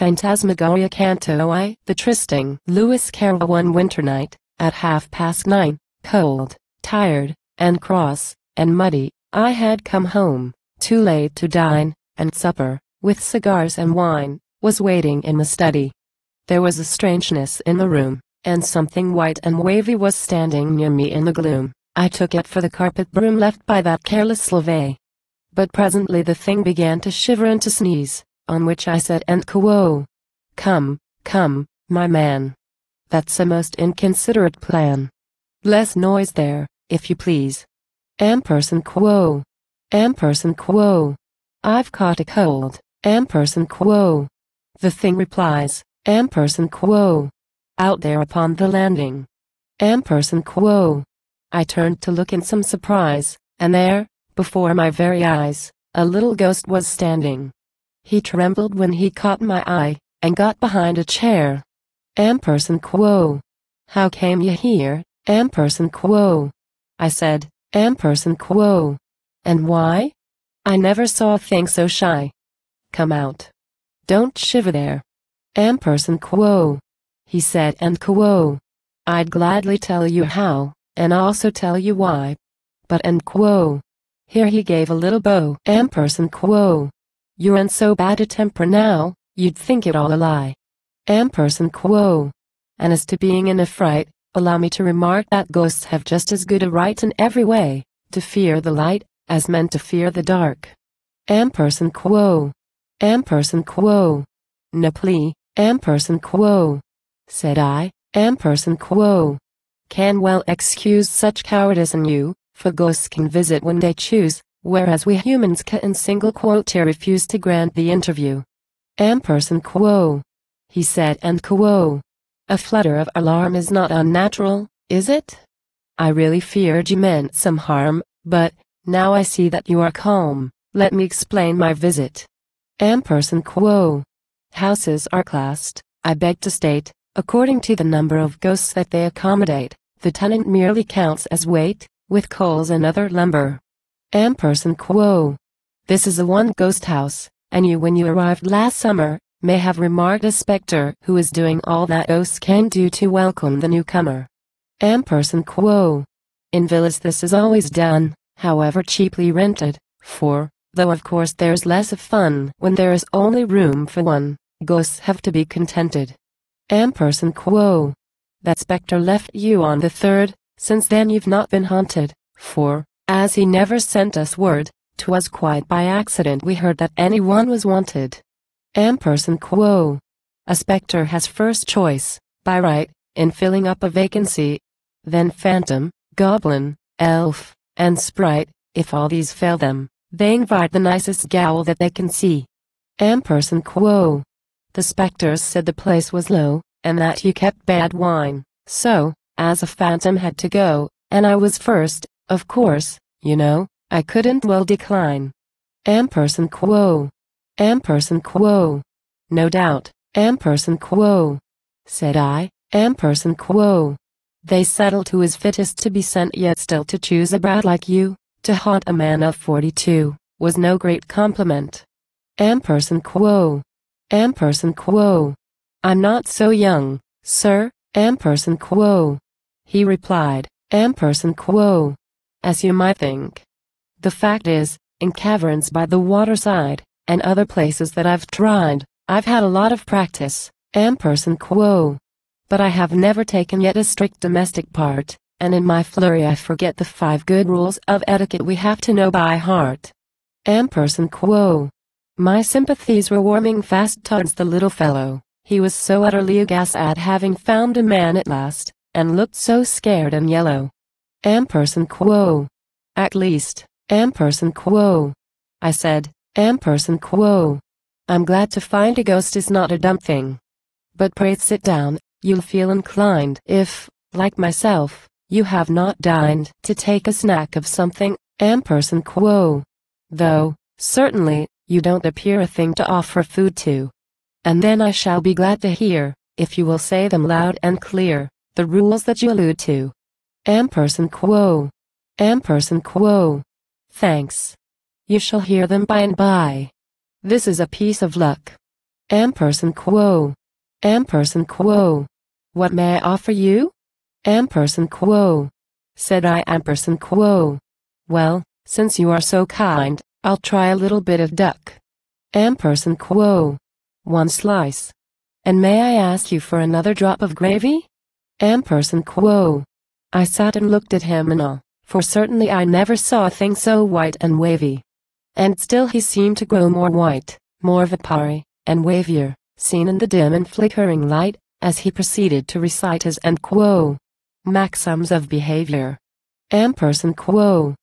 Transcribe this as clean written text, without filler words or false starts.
Phantasmagoria Canto I. The Trystyng. Lewis Carroll. One winter night, at 9:30, cold, tired, and cross, and muddy, I had come home, too late to dine, and supper, with cigars and wine, was waiting in the study. There was a strangeness in the room, and something white and wavy was standing near me in the gloom. I took it for the carpet broom left by that careless Slave. But presently the thing began to shiver and to sneeze, on which I said, and quo, "Come, come, my man. That's a most inconsiderate plan. Less noise there, if you please. Quo. Quo. I've caught a cold. Quo. The thing replies, Quo. Out there upon the landing. Quo. I turned to look in some surprise, and there, before my very eyes, a little ghost was standing. He trembled when he caught my eye, and got behind a chair. Quo. How came you here, Quo? I said, Quo. And why? I never saw a thing so shy. Come out. Don't shiver there. Quo. He said, and quo. I'd gladly tell you how, and also tell you why. But and quo. Here he gave a little bow. Quo. You're in so bad a temper now, you'd think it all a lie. Quo. And as to being in a fright, allow me to remark that ghosts have just as good a right in every way, to fear the light, as men to fear the dark. Quo. Quo. Ne plea, quo. Said I, quo. Can well excuse such cowardice in you, for ghosts can visit when they choose, whereas we humans can in single quote refuse to grant the interview. Quo. He said, and quo. A flutter of alarm is not unnatural, is it? I really feared you meant some harm, but, now I see that you are calm, let me explain my visit. Quo. Houses are classed, I beg to state, according to the number of ghosts that they accommodate. The tenant merely counts as weight, with coals and other lumber. Quo. This is a one ghost house, and you when you arrived last summer, may have remarked a specter who is doing all that ghosts can do to welcome the newcomer. Quo. In villas this is always done, however cheaply rented, for, though of course there's less of fun when there is only room for one, ghosts have to be contented. Quo. That specter left you on the 3rd, since then you've not been haunted, for, as he never sent us word, 'twas quite by accident we heard that anyone was wanted. Quo. A specter has first choice, by right, in filling up a vacancy. Then phantom, goblin, elf, and sprite, if all these fail them, they invite the nicest gal that they can see. Quo. The specters said the place was low, and that you kept bad wine, so, as a phantom had to go, and I was first, of course, you know, I couldn't well decline. Quo. Quo. No doubt, quo. Said I, quo. They settled who is fittest to be sent, yet still to choose a brat like you, to haunt a man of 42, was no great compliment. Quo. Quo. I'm not so young, sir, quo. He replied, quo. As you might think. The fact is, in caverns by the waterside, and other places that I've tried, I've had a lot of practice, quo. But I have never taken yet a strict domestic part, and in my flurry I forget the 5 good rules of etiquette we have to know by heart. Quo. My sympathies were warming fast towards the little fellow. He was so utterly aghast at having found a man at last, and looked so scared and yellow. Quo. At least, quo. I said, quo. I'm glad to find a ghost is not a dumb thing. But pray sit down, you'll feel inclined if, like myself, you have not dined, to take a snack of something, quo. Though, certainly, you don't appear a thing to offer food to. And then I shall be glad to hear, if you will say them loud and clear, the rules that you allude to. Quo. Quo. Thanks. You shall hear them by and by. This is a piece of luck. Ampersand quo. Ampersand quo. What may I offer you? Ampersand quo. Said I. Ampersand quo. Well, since you are so kind, I'll try a little bit of duck. Ampersand quo. 1 slice. And may I ask you for another drop of gravy? Ampersand quo. I sat and looked at him in awe, for certainly I never saw a thing so white and wavy. And still he seemed to grow more white, more vapoury, and wavier, seen in the dim and flickering light, as he proceeded to recite his and quo maxims of behavior. Ampersand quo.